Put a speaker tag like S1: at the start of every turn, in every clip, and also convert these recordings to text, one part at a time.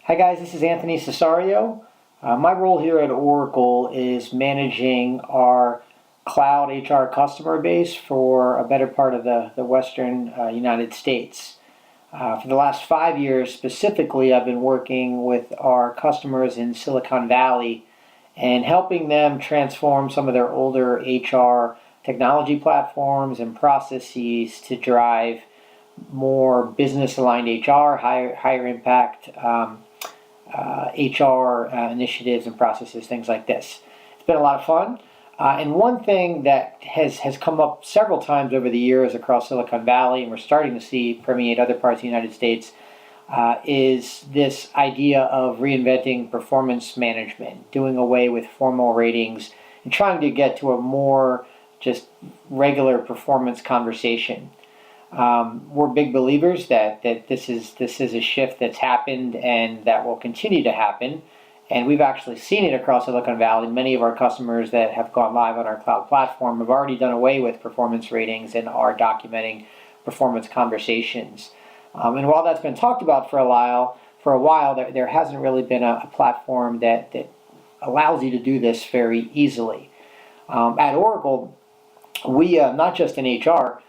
S1: Hi guys, this is Anthony Cessario. My role here at Oracle is managing our cloud HR customer base for a better part of the Western United States. For the last 5 years specifically, I've been working with our customers in Silicon Valley and helping them transform some of their older HR technology platforms and processes to drive more business-aligned HR, higher impact HR initiatives and processes, things like this. It's been a lot of fun. And one thing that has come up several times over the years across Silicon Valley, and we're starting to see permeate other parts of the United States, is this idea of reinventing performance management, doing away with formal ratings, and trying to get to a more just regular performance conversation. We're big believers that this is a shift that's happened and that will continue to happen. And we've actually seen it across Silicon Valley. Many of our customers that have gone live on our cloud platform have already done away with performance ratings and are documenting performance conversations. And while that's been talked about for a while, there hasn't really been a platform that allows you to do this very easily. At Oracle, we, not just in HR,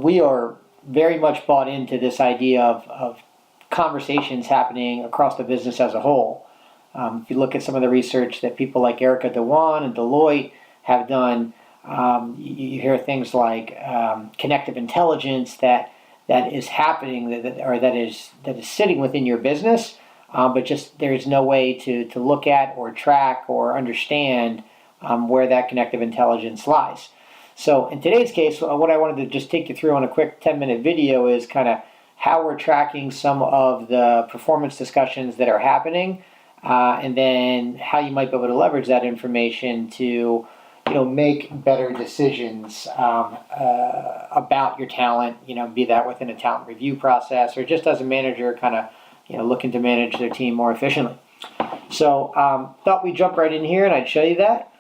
S1: we are very much bought into this idea of conversations happening across the business as a whole. If you look at some of the research that people like Erica Dewan and Deloitte have done, you hear things like connective intelligence that is happening, that is sitting within your business, but just there is no way to look at or track or understand where that connective intelligence lies. So in today's case, what I wanted to just take you through on a quick 10-minute video is kind of how we're tracking some of the performance discussions that are happening, and then how you might be able to leverage that information to make better decisions about your talent, be that within a talent review process or just as a manager kind of looking to manage their team more efficiently. So thought we'd jump right in here and I'd show you that.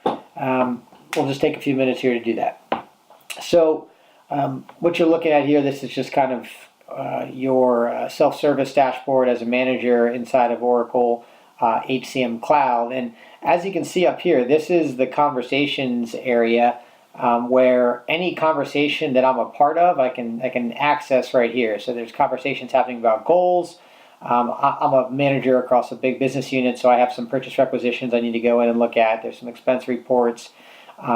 S1: We'll just take a few minutes here to do that. So what you're looking at here, this is just kind of your self-service dashboard as a manager inside of Oracle HCM Cloud. And as you can see up here, this is the conversations area where any conversation that I'm a part of, I can access right here. So there's conversations happening about goals. I'm a manager across a big business unit, so I have some purchase requisitions I need to go in and look at. There's some expense reports.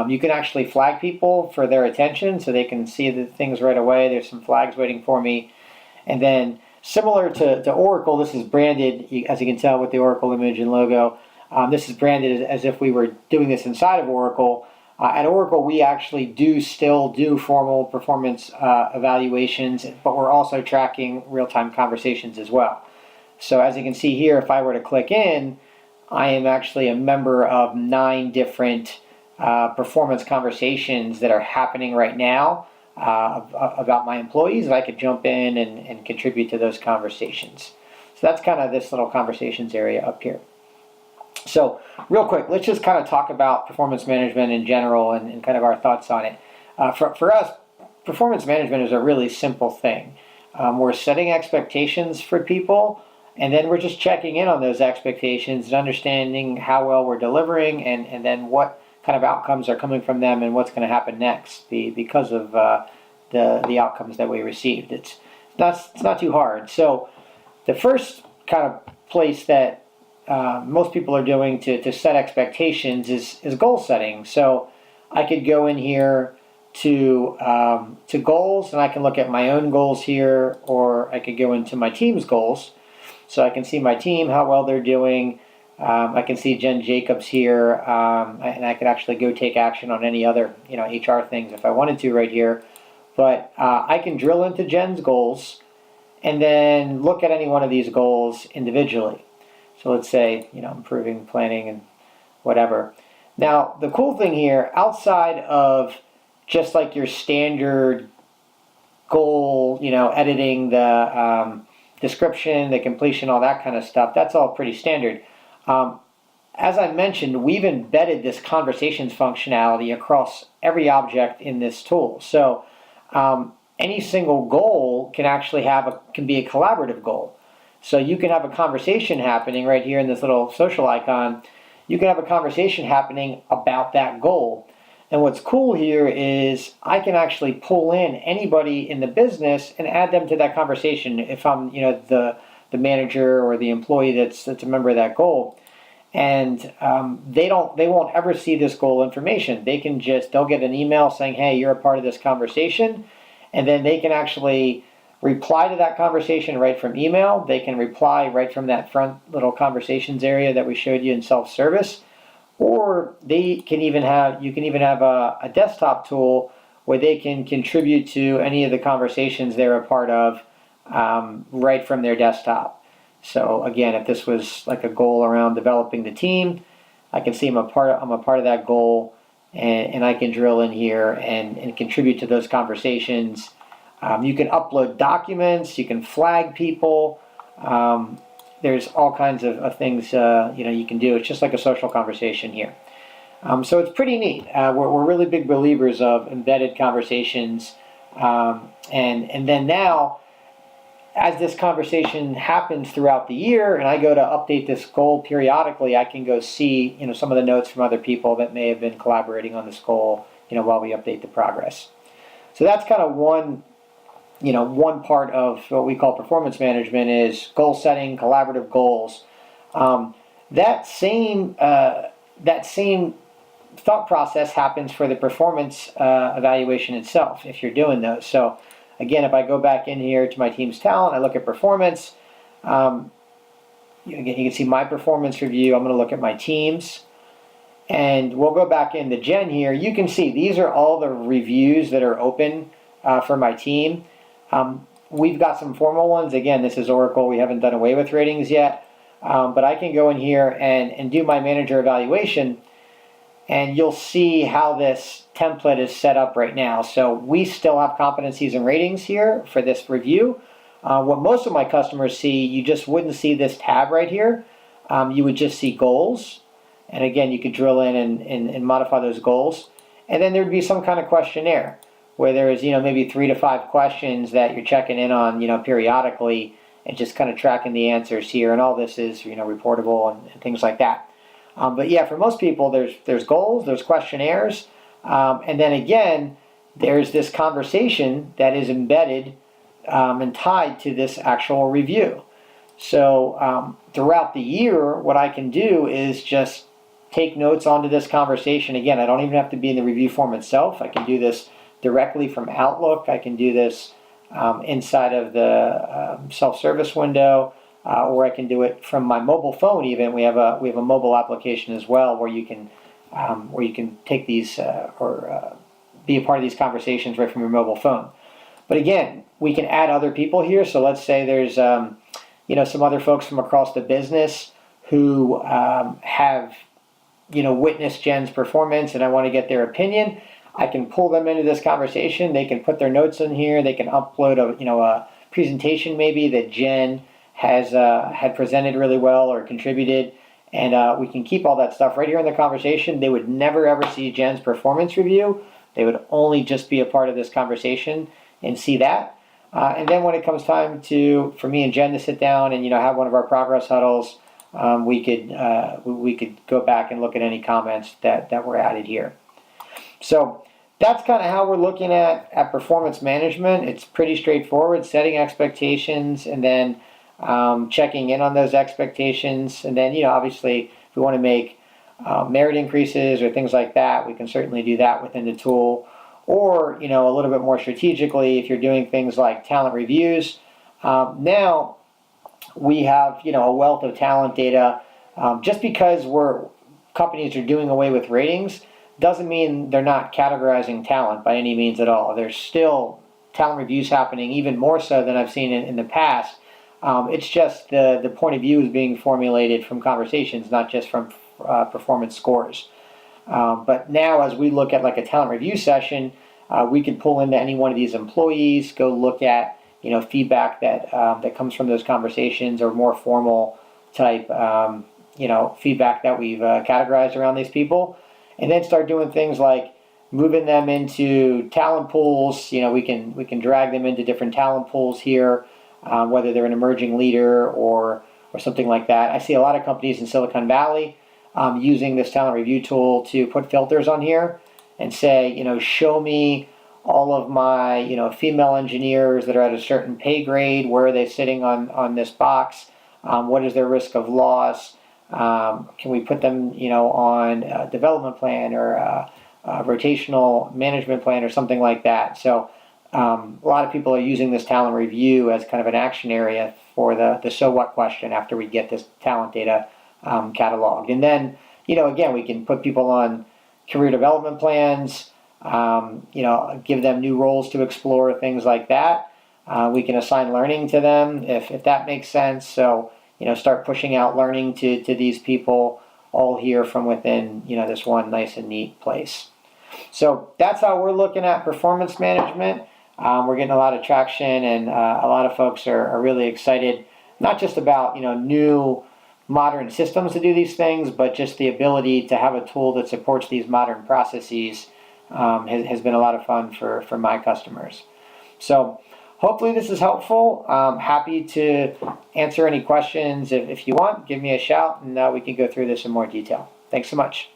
S1: You can actually flag people for their attention so they can see the things right away. There's some flags waiting for me. And then similar to Oracle, this is branded, as you can tell with the Oracle image and logo. This is branded as if we were doing this inside of Oracle. At Oracle, we actually still do formal performance evaluations, but we're also tracking real-time conversations as well. So as you can see here, if I were to click in, I am actually a member of 9 different performance conversations that are happening right now about my employees, and I could jump in and contribute to those conversations. So that's kind of this little conversations area up here. So real quick, let's just kind of talk about performance management in general and kind of our thoughts on it. For us, performance management is a really simple thing. We're setting expectations for people, and then we're just checking in on those expectations and understanding how well we're delivering and then what kind of outcomes are coming from them and what's going to happen next because of the outcomes that we received. It's not too hard. So the first kind of place that most people are doing to set expectations is goal setting. So I could go in here to goals, and I can look at my own goals here, or I could go into my team's goals. So I can see my team, how well they're doing. I can see Jen Jacobs here, and I could actually go take action on any other HR things if I wanted to right here. But I can drill into Jen's goals and then look at any one of these goals individually. So let's say improving planning and whatever. Now the cool thing here, outside of just like your standard goal, editing the description, the completion, all that kind of stuff, that's all pretty standard. As I mentioned, we've embedded this conversations functionality across every object in this tool. So any single goal can actually can be a collaborative goal. So you can have a conversation happening right here in this little social icon. You can have a conversation happening about that goal. And what's cool here is I can actually pull in anybody in the business and add them to that conversation if I'm, the manager or the employee that's a member of that goal. And they won't ever see this goal information. They'll get an email saying, hey, you're a part of this conversation. And then they can actually reply to that conversation right from email. They can reply right from that front little conversations area that we showed you in self-service. Or you can even have a desktop tool where they can contribute to any of the conversations they're a part of right from their desktop. So again, if this was like a goal around developing the team, I can see I'm a part of that goal, and I can drill in here and contribute to those conversations. You can upload documents, you can flag people. There's all kinds of things you can do. It's just like a social conversation here. So it's pretty neat. We're really big believers of embedded conversations, and then now, as this conversation happens throughout the year, and I go to update this goal periodically, I can go see some of the notes from other people that may have been collaborating on this goal while we update the progress. So that's kind of one part of what we call performance management is goal setting, collaborative goals. That same thought process happens for the performance evaluation itself if you're doing those. So again, if I go back in here to my team's talent, I look at performance. Again, you can see my performance review. I'm going to look at my teams. And we'll go back into Jen here. You can see these are all the reviews that are open for my team. We've got some formal ones. Again, this is Oracle. We haven't done away with ratings yet. But I can go in here and do my manager evaluation. And you'll see how this template is set up right now. So we still have competencies and ratings here for this review. What most of my customers see, you just wouldn't see this tab right here. You would just see goals. And again, you could drill in and modify those goals. And then there'd be some kind of questionnaire where there's maybe 3 to 5 questions that you're checking in on periodically and just kind of tracking the answers here. And all this is reportable and things like that. But yeah, for most people, there's goals, there's questionnaires, and then again, there's this conversation that is embedded and tied to this actual review. So throughout the year, what I can do is just take notes onto this conversation. Again, I don't even have to be in the review form itself. I can do this directly from Outlook. I can do this inside of the self-service window. Or I can do it from my mobile phone. Even we have a mobile application as well where you can take these or be a part of these conversations right from your mobile phone. But again, we can add other people here. So let's say there's some other folks from across the business who have witnessed Jen's performance, and I want to get their opinion. I can pull them into this conversation. They can put their notes in here. They can upload a presentation maybe that Jen had presented really well or contributed, and we can keep all that stuff right here in the conversation. They would never ever see Jen's performance review. They would only just be a part of this conversation and see that. And then when it comes time for me and Jen to sit down and have one of our progress huddles, we could go back and look at any comments that were added here. So that's kind of how we're looking at performance management. It's pretty straightforward, setting expectations and then checking in on those expectations. And then, obviously, if we want to make merit increases or things like that, we can certainly do that within the tool. Or, a little bit more strategically, if you're doing things like talent reviews, now we have, a wealth of talent data. Just because companies are doing away with ratings doesn't mean they're not categorizing talent by any means at all. There's still talent reviews happening, even more so than I've seen in the past. It's just the point of view is being formulated from conversations, not just from performance scores. But now as we look at like a talent review session, we can pull into any one of these employees, go look at feedback that comes from those conversations or more formal type feedback that we've categorized around these people, and then start doing things like moving them into talent pools. We can drag them into different talent pools here. whether they're an emerging leader or something like that. I see a lot of companies in Silicon Valley using this talent review tool to put filters on here and say, show me all of my, female engineers that are at a certain pay grade. Where are they sitting on this box? What is their risk of loss? Can we put them, on a development plan or a rotational management plan or something like that? So a lot of people are using this talent review as kind of an action area for the so what question after we get this talent data cataloged. And then, again, we can put people on career development plans, give them new roles to explore, things like that. We can assign learning to them if that makes sense. So, start pushing out learning to these people all here from within, this one nice and neat place. So that's how we're looking at performance management. We're getting a lot of traction, and a lot of folks are really excited, not just about, new modern systems to do these things, but just the ability to have a tool that supports these modern processes has been a lot of fun for my customers. So hopefully this is helpful. Happy to answer any questions. If you want, give me a shout, and we can go through this in more detail. Thanks so much.